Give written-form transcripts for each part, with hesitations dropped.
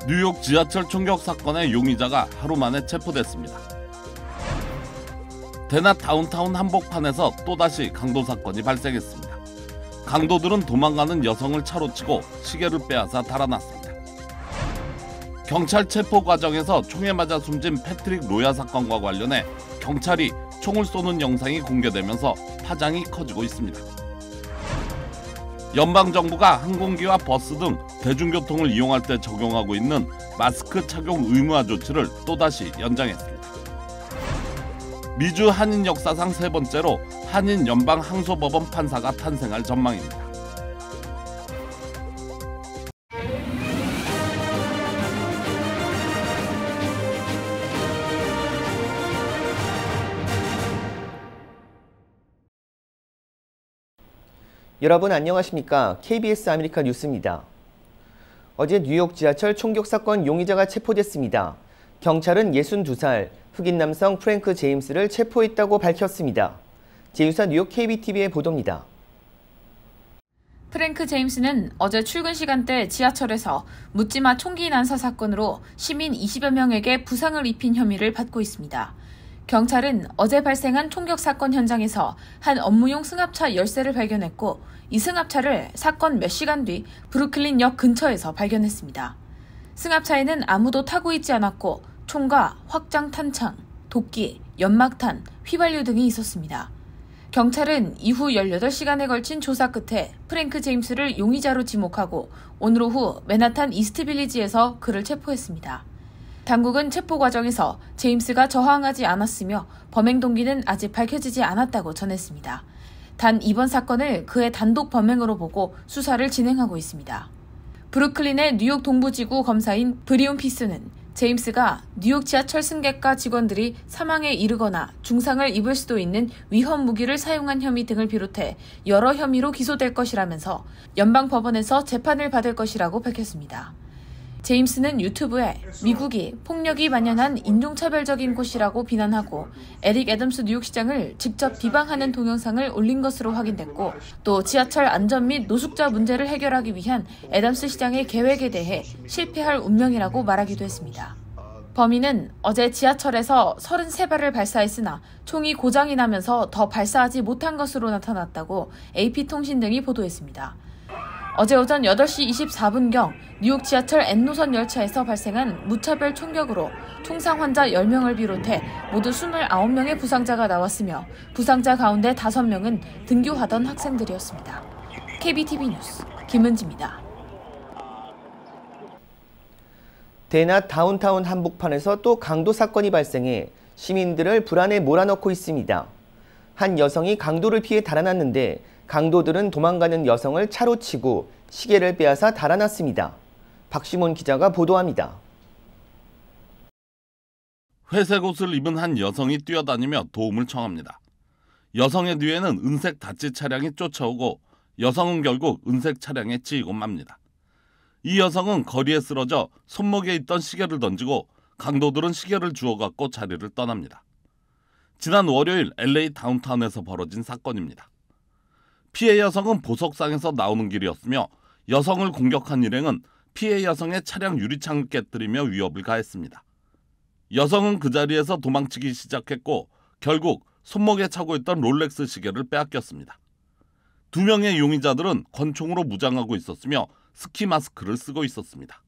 뉴욕 지하철 총격 사건의 용의자가 하루 만에 체포됐습니다. 대낮 다운타운 한복판에서 또다시 강도 사건이 발생했습니다. 강도들은 도망가는 여성을 차로 치고 시계를 빼앗아 달아났습니다. 경찰 체포 과정에서 총에 맞아 숨진 패트릭 로야 사건과 관련해 경찰이 총을 쏘는 영상이 공개되면서 파장이 커지고 있습니다. 연방정부가 항공기와 버스 등 대중교통을 이용할 때 적용하고 있는 마스크 착용 의무화 조치를 또다시 연장했습니다. 미주 한인 역사상 세 번째로 한인 연방 항소법원 판사가 탄생할 전망입니다. 여러분 안녕하십니까? KBS 아메리카 뉴스입니다. 어제 뉴욕 지하철 총격 사건 용의자가 체포됐습니다. 경찰은 62살 흑인 남성 프랭크 제임스를 체포했다고 밝혔습니다. 제휴사 뉴욕 KBTV의 보도입니다. 프랭크 제임스는 어제 출근 시간대 지하철에서 묻지마 총기 난사 사건으로 시민 20여 명에게 부상을 입힌 혐의를 받고 있습니다. 경찰은 어제 발생한 총격 사건 현장에서 한 업무용 승합차 열쇠를 발견했고 이 승합차를 사건 몇 시간 뒤 브루클린역 근처에서 발견했습니다. 승합차에는 아무도 타고 있지 않았고 총과 확장 탄창, 도끼, 연막탄, 휘발유 등이 있었습니다. 경찰은 이후 18시간에 걸친 조사 끝에 프랭크 제임스를 용의자로 지목하고 오늘 오후 맨하탄 이스트빌리지에서 그를 체포했습니다. 당국은 체포 과정에서 제임스가 저항하지 않았으며 범행 동기는 아직 밝혀지지 않았다고 전했습니다. 단 이번 사건을 그의 단독 범행으로 보고 수사를 진행하고 있습니다. 브루클린의 뉴욕 동부지구 검사인 브리온 피스는 제임스가 뉴욕 지하철 승객과 직원들이 사망에 이르거나 중상을 입을 수도 있는 위험 무기를 사용한 혐의 등을 비롯해 여러 혐의로 기소될 것이라면서 연방법원에서 재판을 받을 것이라고 밝혔습니다. 제임스는 유튜브에 미국이 폭력이 만연한 인종차별적인 곳이라고 비난하고 에릭 애덤스 뉴욕시장을 직접 비방하는 동영상을 올린 것으로 확인됐고 또 지하철 안전 및 노숙자 문제를 해결하기 위한 애덤스 시장의 계획에 대해 실패할 운명이라고 말하기도 했습니다. 범인은 어제 지하철에서 33발을 발사했으나 총이 고장이 나면서 더 발사하지 못한 것으로 나타났다고 AP통신 등이 보도했습니다. 어제 오전 8시 24분경 뉴욕 지하철 N노선 열차에서 발생한 무차별 총격으로 총상 환자 10명을 비롯해 모두 29명의 부상자가 나왔으며 부상자 가운데 5명은 등교하던 학생들이었습니다. KBTV 뉴스 김은지입니다. 대낮 다운타운 한복판에서 또 강도 사건이 발생해 시민들을 불안에 몰아넣고 있습니다. 한 여성이 강도를 피해 달아났는데 강도들은 도망가는 여성을 차로 치고 시계를 빼앗아 달아났습니다. 박시몬 기자가 보도합니다. 회색 옷을 입은 한 여성이 뛰어다니며 도움을 청합니다. 여성의 뒤에는 은색 다치 차량이 쫓아오고 여성은 결국 은색 차량에 치이고 맙니다. 이 여성은 거리에 쓰러져 손목에 있던 시계를 던지고 강도들은 시계를 주워갖고 자리를 떠납니다. 지난 월요일 LA 다운타운에서 벌어진 사건입니다. 피해 여성은 보석상에서 나오는 길이었으며 여성을 공격한 일행은 피해 여성의 차량 유리창을 깨뜨리며 위협을 가했습니다. 여성은 그 자리에서 도망치기 시작했고 결국 손목에 차고 있던 롤렉스 시계를 빼앗겼습니다. 2명의 용의자들은 권총으로 무장하고 있었으며 스키 마스크를 쓰고 있었습니다.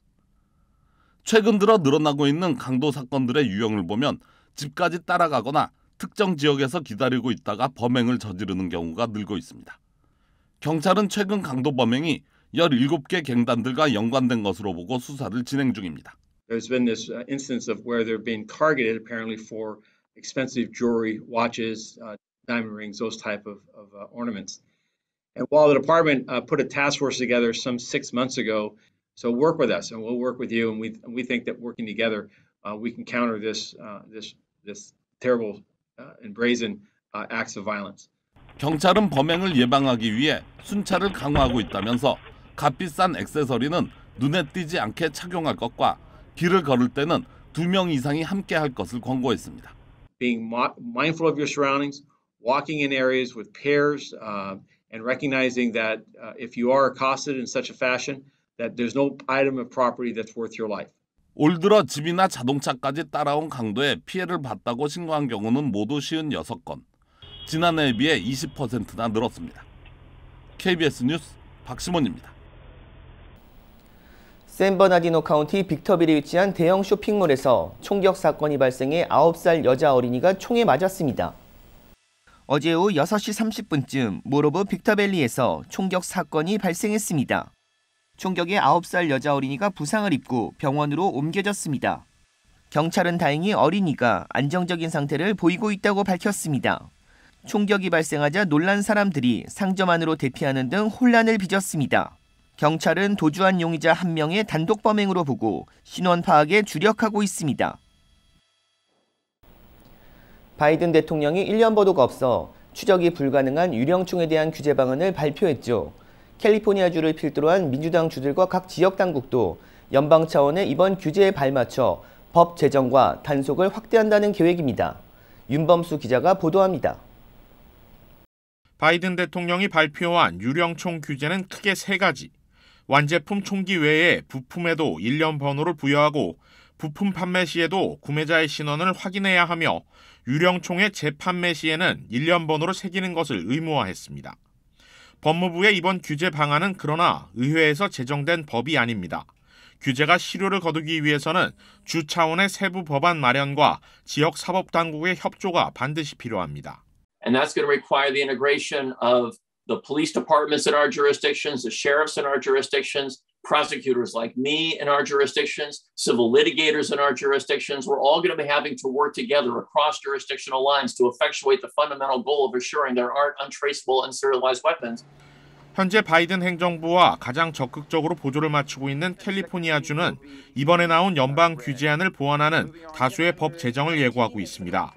최근 들어 늘어나고 있는 강도 사건들의 유형을 보면 집까지 따라가거나 특정 지역에서 기다리고 있다가 범행을 저지르는 경우가 늘고 있습니다. 경찰은 최근 강도 범행이 17개 갱단들과 연관된 것으로 보고 수사를 진행 중입니다. There's been this instance of where they're being targeted apparently for expensive jewelry, watches, diamond rings, those type of ornaments. And while the department put a task force together some 6 months ago, so work with us and we'll work with you, and we think that working together we can counter this terrible and brazen acts of violence. 경찰은 범행을 예방하기 위해 순찰을 강화하고 있다면서 값비싼 액세서리는 눈에 띄지 않게 착용할 것과 길을 걸을 때는 2명 이상이 함께 할 것을 권고했습니다. Being mindful of your surroundings, walking in areas with pairs, and recognizing that if you are accosted in such a fashion, that there's no item of property that's worth your life. 올 들어 집이나 자동차까지 따라온 강도에 피해를 봤다고 신고한 경우는 모두 56건, 지난해에 비해 20%나 늘었습니다. KBS 뉴스 박시몬입니다. 샌버나디노 카운티 빅터빌에 위치한 대형 쇼핑몰에서 총격 사건이 발생해 9살 여자 어린이가 총에 맞았습니다. 어제 오후 6시 30분쯤 모로브 빅터밸리에서 총격 사건이 발생했습니다. 총격에 9살 여자 어린이가 부상을 입고 병원으로 옮겨졌습니다. 경찰은 다행히 어린이가 안정적인 상태를 보이고 있다고 밝혔습니다. 총격이 발생하자 놀란 사람들이 상점 안으로 대피하는 등 혼란을 빚었습니다. 경찰은 도주한 용의자 1명의 단독 범행으로 보고 신원 파악에 주력하고 있습니다. 바이든 대통령이 1년 번호가 없어 추적이 불가능한 유령총에 대한 규제 방안을 발표했죠. 캘리포니아주를 필두로 한 민주당 주들과 각 지역 당국도 연방 차원의 이번 규제에 발맞춰 법 제정과 단속을 확대한다는 계획입니다. 윤범수 기자가 보도합니다. 바이든 대통령이 발표한 유령총 규제는 크게 3가지. 완제품 총기 외에 부품에도 1년 번호를 부여하고 부품 판매 시에도 구매자의 신원을 확인해야 하며 유령총의 재판매 시에는 1년 번호를 새기는 것을 의무화했습니다. 법무부의 이번 규제 방안은 그러나 의회에서 제정된 법이 아닙니다. 규제가 실효를 거두기 위해서는 주 차원의 세부 법안 마련과 지역 사법당국의 협조가 반드시 필요합니다. And that's going to require the integration of the police departments in our jurisdictions, the sheriffs in our jurisdictions, prosecutors like me in our jurisdictions, civil litigators in our jurisdictions. We're all going to be having to work together across jurisdictional lines to effectuate the fundamental goal of assuring there aren't untraceable and serialized weapons. 현재 바이든 행정부와 가장 적극적으로 보조를 맞추고 있는 캘리포니아주는 이번에 나온 연방 규제안을 보완하는 다수의 법 제정을 예고하고 있습니다.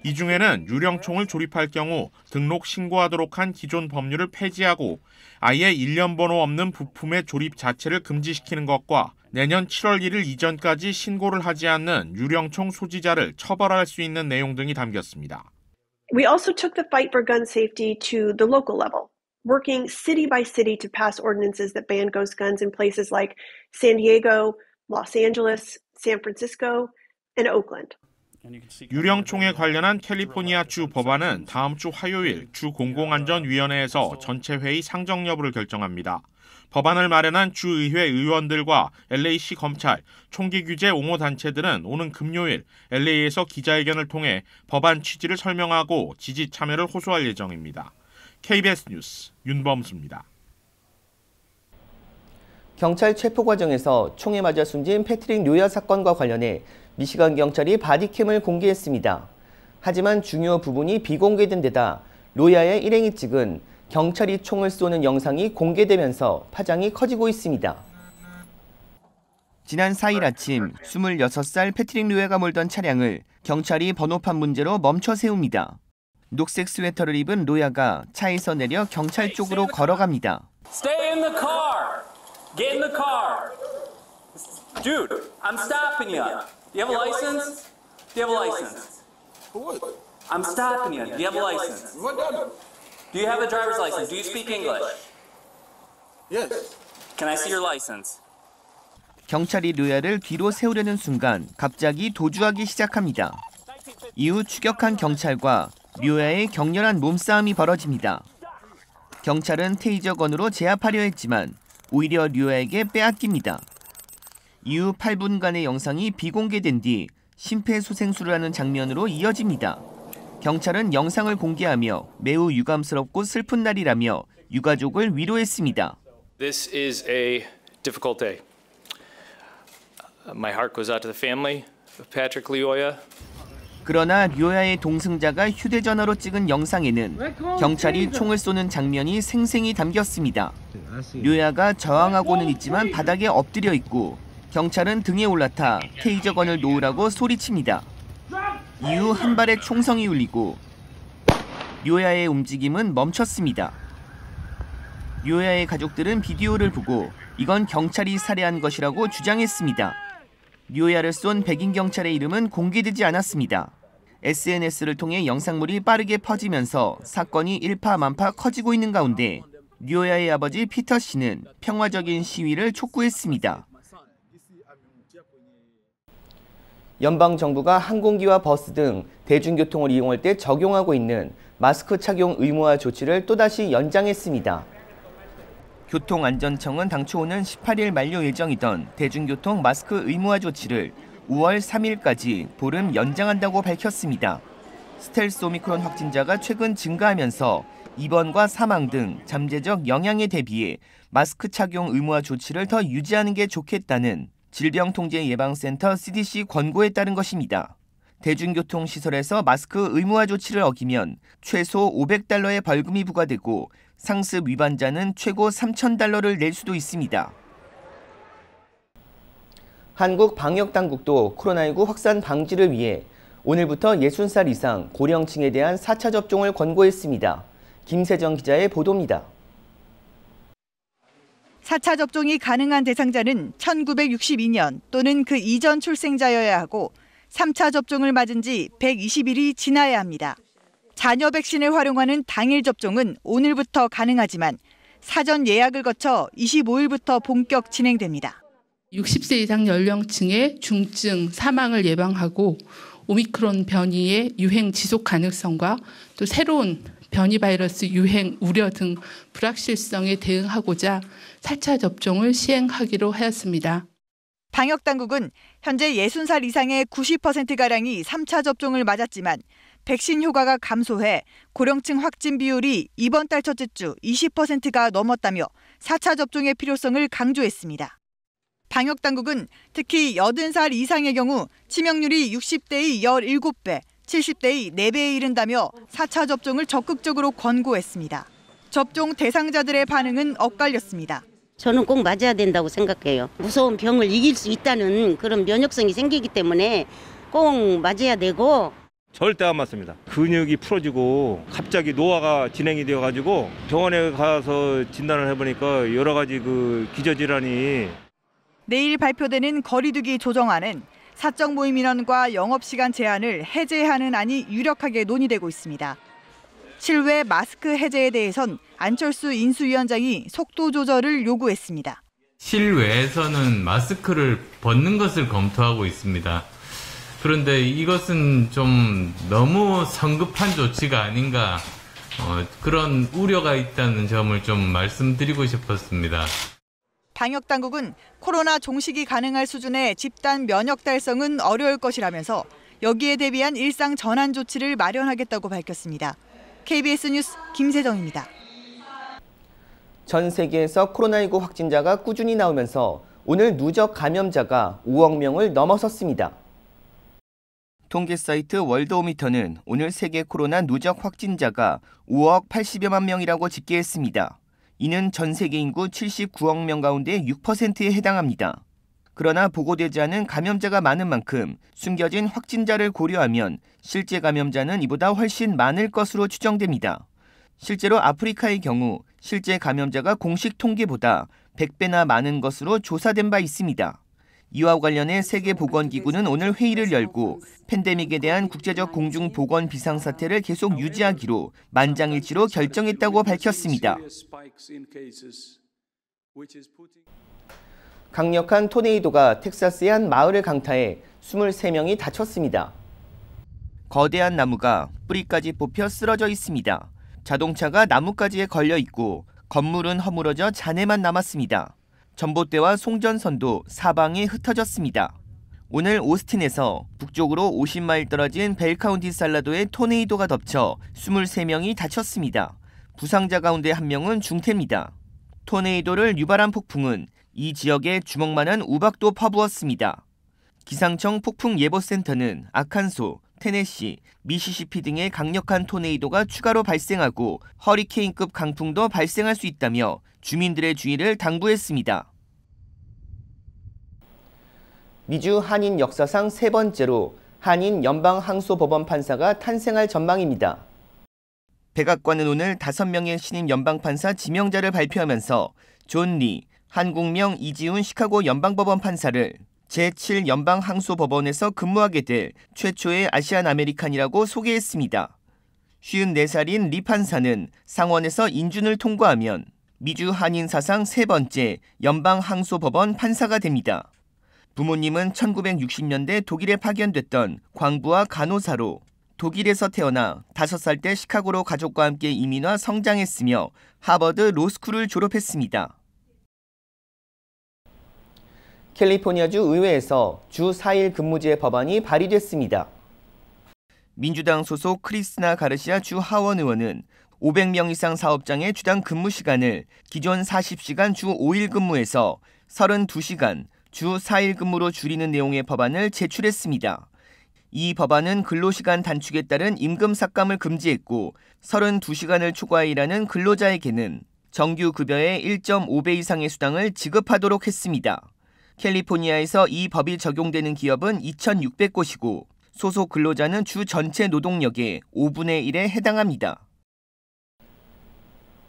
이 중에는 유령총을 조립할 경우 등록 신고하도록 한 기존 법률을 폐지하고 아예 1년 번호 없는 부품의 조립 자체를 금지시키는 것과 내년 7월 1일 이전까지 신고를 하지 않는 유령총 소지자를 처벌할 수 있는 내용 등이 담겼습니다. We also took the fight for gun safety to the local level, working city by city to pass ordinances that ban ghost guns in places like San Diego, Los Angeles, San Francisco, and Oakland. 유령총에 관련한 캘리포니아 주 법안은 다음 주 화요일 주 공공안전위원회에서 전체 회의 상정 여부를 결정합니다. 법안을 마련한 주의회 의원들과 LA시 검찰, 총기 규제 옹호 단체들은 오는 금요일 LA에서 기자회견을 통해 법안 취지를 설명하고 지지 참여를 호소할 예정입니다. KBS 뉴스 윤범수입니다. 경찰 체포 과정에서 총에 맞아 숨진 패트릭 료야 사건과 관련해 미시간 경찰이 바디캠을 공개했습니다. 하지만 중요 부분이 비공개된 데다 료야의 일행이 찍은 경찰이 총을 쏘는 영상이 공개되면서 파장이 커지고 있습니다. 지난 4일 아침 26살 패트릭 료야가 몰던 차량을 경찰이 번호판 문제로 멈춰 세웁니다. 녹색 스웨터를 입은 료야가 차에서 내려 경찰 쪽으로 걸어갑니다. Stay in the car. Get in the car. Dude, I'm stopping you. Do you have a license? Do you have a license? What? I'm stopping you. Do you have a license? What done? Do you have a driver's license? Do you speak English? Yes. Can I see your license? 경찰이 료야를 뒤로 세우려는 순간 갑자기 도주하기 시작합니다. 이후 추격한 경찰과 료야의 격렬한 몸싸움이 벌어집니다. 경찰은 테이저건으로 제압하려 했지만 오히려 료야에게 빼앗깁니다. 이후 8분간의 영상이 비공개된 뒤 심폐소생술을 하는 장면으로 이어집니다. 경찰은 영상을 공개하며 매우 유감스럽고 슬픈 날이라며 유가족을 위로했습니다. This is a difficult day. My heart goes out to the family of Patrick Lyoya. 그러나 료야의 동승자가 휴대전화로 찍은 영상에는 경찰이 총을 쏘는 장면이 생생히 담겼습니다. 료야가 저항하고는 있지만 바닥에 엎드려 있고 경찰은 등에 올라타 테이저건을 놓으라고 소리칩니다. 이후 한 발의 총성이 울리고 료야의 움직임은 멈췄습니다. 료야의 가족들은 비디오를 보고 이건 경찰이 살해한 것이라고 주장했습니다. 료야를 쏜 백인 경찰의 이름은 공개되지 않았습니다. SNS를 통해 영상물이 빠르게 퍼지면서 사건이 일파만파 커지고 있는 가운데 료야의 아버지 피터 씨는 평화적인 시위를 촉구했습니다. 연방정부가 항공기와 버스 등 대중교통을 이용할 때 적용하고 있는 마스크 착용 의무화 조치를 또다시 연장했습니다. 교통안전청은 당초 오는 18일 만료 예정이던 대중교통 마스크 의무화 조치를 5월 3일까지 보름 연장한다고 밝혔습니다. 스텔스 오미크론 확진자가 최근 증가하면서 입원과 사망 등 잠재적 영향에 대비해 마스크 착용 의무화 조치를 더 유지하는 게 좋겠다는 질병통제예방센터 CDC 권고에 따른 것입니다. 대중교통시설에서 마스크 의무화 조치를 어기면 최소 $500의 벌금이 부과되고 상습 위반자는 최고 $3,000를 낼 수도 있습니다. 한국 방역당국도 코로나19 확산 방지를 위해 오늘부터 60살 이상 고령층에 대한 4차 접종을 권고했습니다. 김세정 기자의 보도입니다. 4차 접종이 가능한 대상자는 1962년 또는 그 이전 출생자여야 하고 3차 접종을 맞은 지 120일이 지나야 합니다. 자녀 백신을 활용하는 당일 접종은 오늘부터 가능하지만 사전 예약을 거쳐 25일부터 본격 진행됩니다. 60세 이상 연령층의 중증, 사망을 예방하고 오미크론 변이의 유행 지속 가능성과 또 새로운 변이 바이러스 유행 우려 등 불확실성에 대응하고자 4차 접종을 시행하기로 하였습니다. 방역당국은 현재 60살 이상의 90%가량이 3차 접종을 맞았지만 백신 효과가 감소해 고령층 확진 비율이 이번 달 첫째 주 20%가 넘었다며 4차 접종의 필요성을 강조했습니다. 방역당국은 특히 80살 이상의 경우 치명률이 60대의 17배, 70대의 4배에 이른다며 4차 접종을 적극적으로 권고했습니다. 접종 대상자들의 반응은 엇갈렸습니다. 저는 꼭 맞아야 된다고 생각해요. 무서운 병을 이길 수 있다는 그런 면역성이 생기기 때문에 꼭 맞아야 되고. 절대 안 맞습니다. 근육이 풀어지고 갑자기 노화가 진행이 되어가지고 병원에 가서 진단을 해보니까 여러 가지 기저질환이. 내일 발표되는 거리두기 조정안은 사적 모임 인원과 영업시간 제한을 해제하는 안이 유력하게 논의되고 있습니다. 실외 마스크 해제에 대해선 안철수 인수위원장이 속도 조절을 요구했습니다. 실외에서는 마스크를 벗는 것을 검토하고 있습니다. 그런데 이것은 좀 너무 성급한 조치가 아닌가 그런 우려가 있다는 점을 좀 말씀드리고 싶었습니다. 방역당국은 코로나 종식이 가능할 수준의 집단 면역 달성은 어려울 것이라면서 여기에 대비한 일상 전환 조치를 마련하겠다고 밝혔습니다. KBS 뉴스 김세정입니다. 전 세계에서 코로나19 확진자가 꾸준히 나오면서 오늘 누적 감염자가 5억 명을 넘어섰습니다. 통계 사이트 월드오미터는 오늘 세계 코로나 누적 확진자가 5억 80여만 명이라고 집계했습니다. 이는 전 세계 인구 79억 명 가운데 6%에 해당합니다. 그러나 보고되지 않은 감염자가 많은 만큼 숨겨진 확진자를 고려하면 실제 감염자는 이보다 훨씬 많을 것으로 추정됩니다. 실제로 아프리카의 경우 실제 감염자가 공식 통계보다 100배나 많은 것으로 조사된 바 있습니다. 이와 관련해 세계보건기구는 오늘 회의를 열고 팬데믹에 대한 국제적 공중보건 비상사태를 계속 유지하기로 만장일치로 결정했다고 밝혔습니다. 강력한 토네이도가 텍사스의 한 마을을 강타해 23명이 다쳤습니다. 거대한 나무가 뿌리까지 뽑혀 쓰러져 있습니다. 자동차가 나뭇가지에 걸려 있고 건물은 허물어져 잔해만 남았습니다. 전봇대와 송전선도 사방에 흩어졌습니다. 오늘 오스틴에서 북쪽으로 50마일 떨어진 벨카운티 살라도에 토네이도가 덮쳐 23명이 다쳤습니다. 부상자 가운데 1명은 중태입니다. 토네이도를 유발한 폭풍은 이 지역에 주먹만한 우박도 퍼부었습니다. 기상청 폭풍예보센터는 아칸소, 테네시, 미시시피 등의 강력한 토네이도가 추가로 발생하고 허리케인급 강풍도 발생할 수 있다며 주민들의 주의를 당부했습니다. 미주 한인 역사상 세 번째로 한인 연방항소법원 판사가 탄생할 전망입니다. 백악관은 오늘 5명의 신임 연방판사 지명자를 발표하면서 존 리, 한국명 이지훈 시카고 연방법원 판사를 제7연방항소법원에서 근무하게 될 최초의 아시안 아메리칸이라고 소개했습니다. 54살인 리 판사는 상원에서 인준을 통과하면 미주 한인 사상 세 번째 연방항소법원 판사가 됩니다. 부모님은 1960년대 독일에 파견됐던 광부와 간호사로 독일에서 태어나 5살 때 시카고로 가족과 함께 이민 와 성장했으며 하버드 로스쿨을 졸업했습니다. 캘리포니아주 의회에서 주 4일 근무제 법안이 발의됐습니다. 민주당 소속 크리스티나 가르시아 주 하원 의원은 500명 이상 사업장의 주당 근무 시간을 기존 40시간 주 5일 근무에서 32시간 주 4일 근무로 줄이는 내용의 법안을 제출했습니다. 이 법안은 근로시간 단축에 따른 임금 삭감을 금지했고 32시간을 초과해 일하는 근로자에게는 정규 급여의 1.5배 이상의 수당을 지급하도록 했습니다. 캘리포니아에서 이 법이 적용되는 기업은 2,600곳이고 소속 근로자는 주 전체 노동력의 5분의 1에 해당합니다.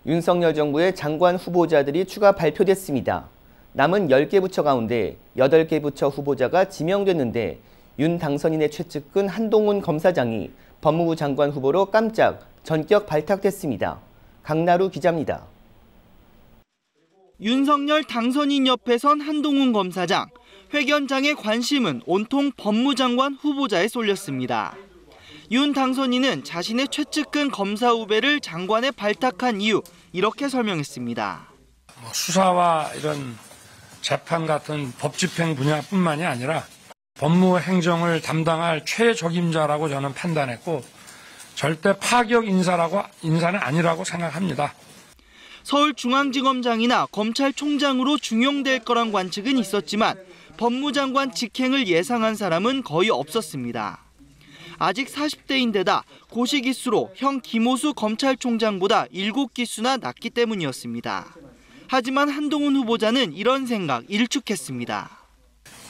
윤석열 정부의 장관 후보자들이 추가 발표됐습니다. 남은 10개 부처 가운데 8개 부처 후보자가 지명됐는데 윤 당선인의 최측근 한동훈 검사장이 법무부 장관 후보로 깜짝 전격 발탁됐습니다. 강나루 기자입니다. 윤석열 당선인 옆에 선 한동훈 검사장, 회견장의 관심은 온통 법무장관 후보자에 쏠렸습니다. 윤 당선인은 자신의 최측근 검사 후배를 장관에 발탁한 이유, 이렇게 설명했습니다. 수사와 이런 재판 같은 법 집행 분야뿐만이 아니라 법무 행정을 담당할 최적임자라고 저는 판단했고 절대 파격 인사는 아니라고 생각합니다. 서울중앙지검장이나 검찰총장으로 중용될 거란 관측은 있었지만 법무장관 직행을 예상한 사람은 거의 없었습니다. 아직 40대인데다 고시기수로 형 김호수 검찰총장보다 7기수나 낮기 때문이었습니다. 하지만 한동훈 후보자는 이런 생각 일축했습니다.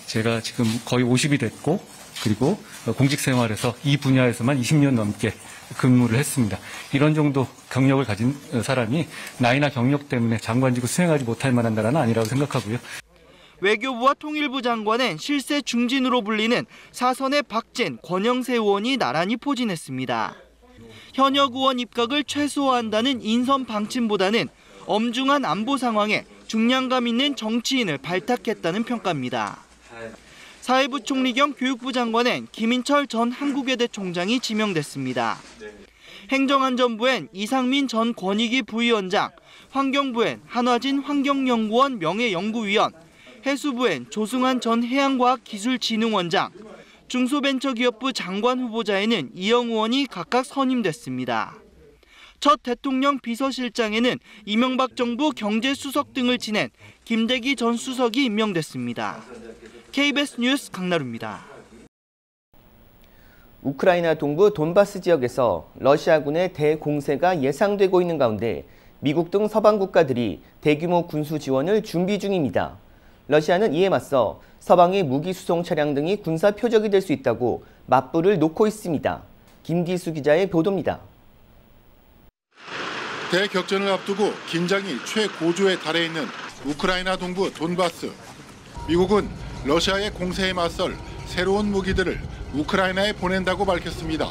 제가 지금 거의 50이 됐고 그리고 공직 생활에서 이 분야에서만 20년 넘게 근무를 했습니다. 이런 정도 경력을 가진 사람이 나이나 경력 때문에 장관직을 수행하지 못할 만한 나라는 아니라고 생각하고요. 외교부와 통일부 장관은 실세 중진으로 불리는 사선의 박진, 권영세 의원이 나란히 포진했습니다. 현역 의원 입각을 최소화한다는 인선 방침보다는 엄중한 안보 상황에 중량감 있는 정치인을 발탁했다는 평가입니다. 사회부총리 겸 교육부 장관엔 김인철 전 한국외대 총장이 지명됐습니다. 행정안전부엔 이상민 전 권익위 부위원장, 환경부엔 한화진 환경연구원 명예연구위원, 해수부엔 조승환 전 해양과학기술진흥원장, 중소벤처기업부 장관 후보자에는 이영 의원이 각각 선임됐습니다. 첫 대통령 비서실장에는 이명박 정부 경제수석 등을 지낸 김대기 전 수석이 임명됐습니다. KBS 뉴스 강나루입니다. 우크라이나 동부 돈바스 지역에서 러시아군의 대공세가 예상되고 있는 가운데 미국 등 서방 국가들이 대규모 군수 지원을 준비 중입니다. 러시아는 이에 맞서 서방의 무기 수송 차량 등이 군사 표적이 될 수 있다고 맞불을 놓고 있습니다. 김기수 기자의 보도입니다. 대격전을 앞두고 긴장이 최고조에 달해 있는 우크라이나 동부 돈바스. 미국은 러시아의 공세에 맞설 새로운 무기들을 우크라이나에 보낸다고 밝혔습니다.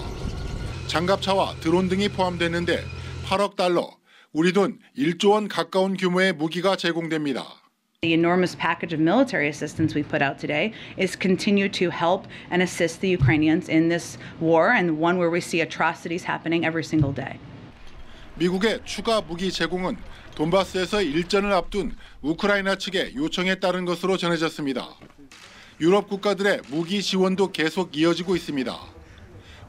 장갑차와 드론 등이 포함됐는데 8억 달러, 우리 돈 1조 원 가까운 규모의 무기가 제공됩니다. The enormous package of military assistance we put out today is continue to help and assist the Ukrainians in this war and one where we see atrocities happening every single day. 미국의 추가 무기 제공은 돈바스에서 일전을 앞둔 우크라이나 측의 요청에 따른 것으로 전해졌습니다. 유럽 국가들의 무기 지원도 계속 이어지고 있습니다.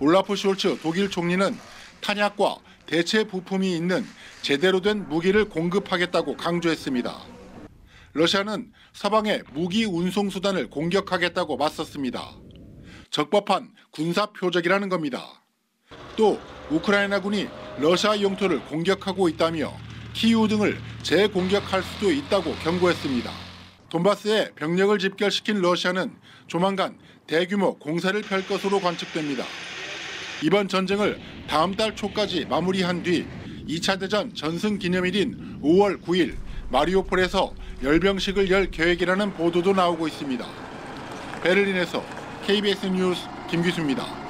올라프 숄츠 독일 총리는 탄약과 대체 부품이 있는 제대로 된 무기를 공급하겠다고 강조했습니다. 러시아는 서방의 무기 운송 수단을 공격하겠다고 맞섰습니다. 적법한 군사 표적이라는 겁니다. 또 우크라이나군이 러시아 영토를 공격하고 있다며 키이우 등을 재공격할 수도 있다고 경고했습니다. 돈바스에 병력을 집결시킨 러시아는 조만간 대규모 공세를 펼 것으로 관측됩니다. 이번 전쟁을 다음 달 초까지 마무리한 뒤 2차 대전 전승 기념일인 5월 9일 마리우폴에서 열병식을 열 계획이라는 보도도 나오고 있습니다. 베를린에서 KBS 뉴스 김기수입니다.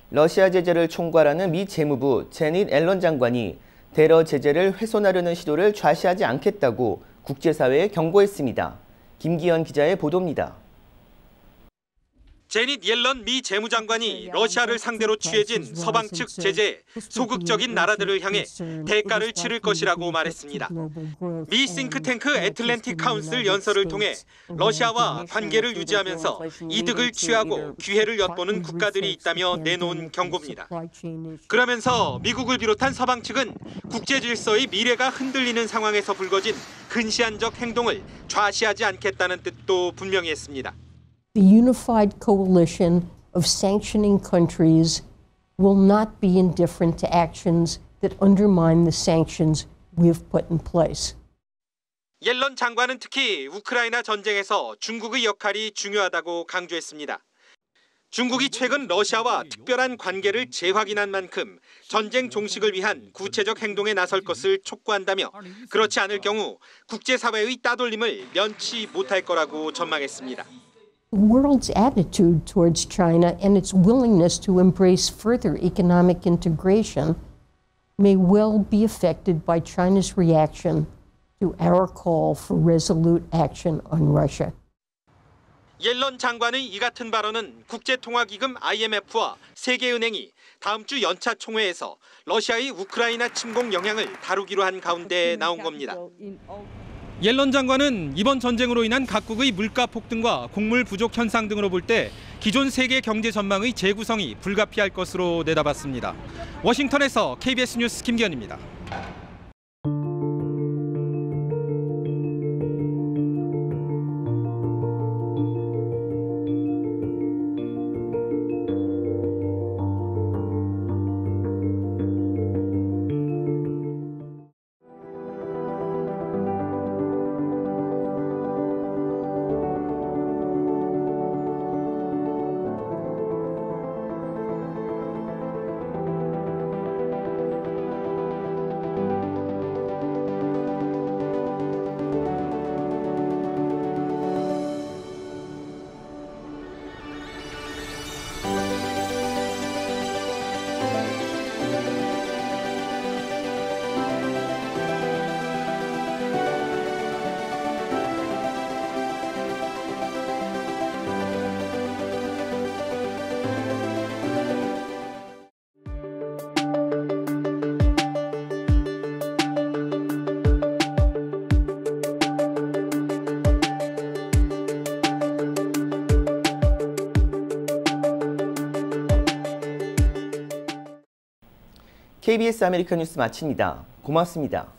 러시아 제재를 총괄하는 미 재무부 제닛 앨런 장관이 테러 제재를 훼손하려는 시도를 좌시하지 않겠다고 국제사회에 경고했습니다. 김기현 기자의 보도입니다. 제닛 옐런 미 재무장관이 러시아를 상대로 취해진 서방 측 제재에 소극적인 나라들을 향해 대가를 치를 것이라고 말했습니다. 미 싱크탱크 애틀랜틱 카운슬 연설을 통해 러시아와 관계를 유지하면서 이득을 취하고 기회를 엿보는 국가들이 있다며 내놓은 경고입니다. 그러면서 미국을 비롯한 서방 측은 국제 질서의 미래가 흔들리는 상황에서 불거진 근시안적 행동을 좌시하지 않겠다는 뜻도 분명히 했습니다. The unified coalition of sanctioning countries will not be indifferent to actions that undermine the sanctions we have put in place. 옐런 장관은 특히 우크라이나 전쟁에서 중국의 역할이 중요하다고 강조했습니다. 중국이 최근 러시아와 특별한 관계를 재확인한 만큼 전쟁 종식을 위한 구체적 행동에 나설 것을 촉구한다며 그렇지 않을 경우 국제사회의 따돌림을 면치 못할 거라고 전망했습니다. The world's attitude towards China and its willingness to embrace further economic integration may well be affected by China's reaction to our call for resolute action on Russia. 옐런 장관의 이 같은 발언은 국제통화기금 IMF와 세계은행이 다음 주 연차 총회에서 러시아의 우크라이나 침공 영향을 다루기로 한 가운데 나온 겁니다. 옐런 장관은 이번 전쟁으로 인한 각국의 물가 폭등과 곡물 부족 현상 등으로 볼 때 기존 세계 경제 전망의 재구성이 불가피할 것으로 내다봤습니다. 워싱턴에서 KBS 뉴스 김기현입니다. KBS 아메리카 뉴스 마칩니다. 고맙습니다.